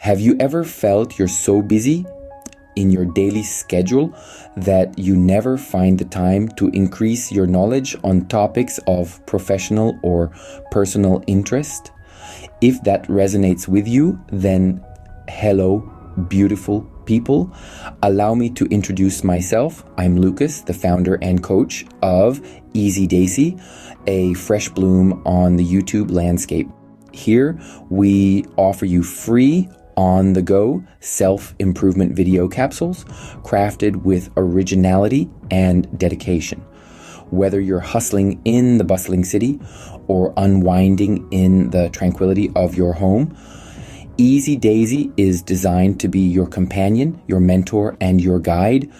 Have you ever felt you're so busy in your daily schedule that you never find the time to increase your knowledge on topics of professional or personal interest? If that resonates with you, then hello, beautiful people. Allow me to introduce myself. I'm Lucas, the founder and coach of Easy Daisy, a fresh bloom on the YouTube landscape. Here, we offer you free on-the-go self-improvement video capsules crafted with originality and dedication. Whether you're hustling in the bustling city or unwinding in the tranquility of your home, Easy Daisy is designed to be your companion, your mentor, and your guide.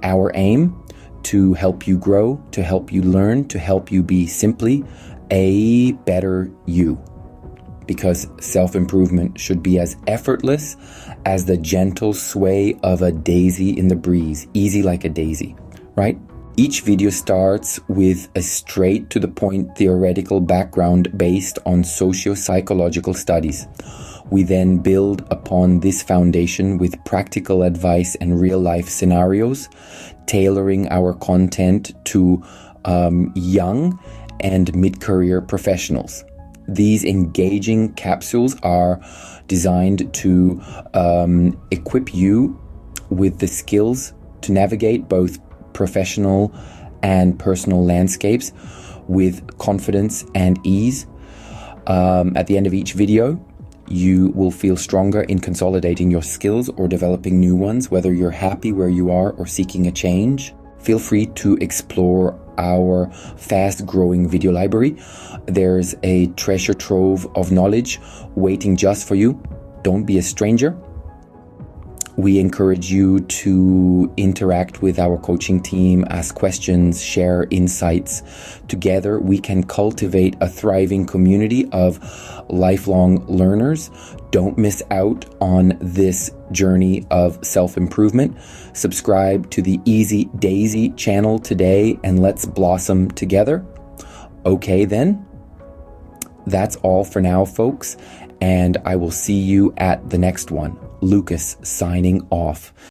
Our aim: to help you grow, to help you learn, to help you be simply a better you. Because self-improvement should be as effortless as the gentle sway of a daisy in the breeze. Easy like a daisy, right? Each video starts with a straight-to-the-point theoretical background based on socio-psychological studies. We then build upon this foundation with practical advice and real-life scenarios, tailoring our content to young and mid-career professionals. These engaging capsules are designed to equip you with the skills to navigate both professional and personal landscapes with confidence and ease. At the end of each video, you will feel stronger in consolidating your skills or developing new ones, whether you're happy where you are or seeking a change. Feel free to explore our fast-growing video library. There's a treasure trove of knowledge waiting just for you. Don't be a stranger. We encourage you to interact with our coaching team, ask questions, share insights. Together, we can cultivate a thriving community of lifelong learners. Don't miss out on this journey of self-improvement. Subscribe to the Easy Daisy channel today and let's blossom together. Okay then, that's all for now, folks, and I will see you at the next one. Lucas signing off.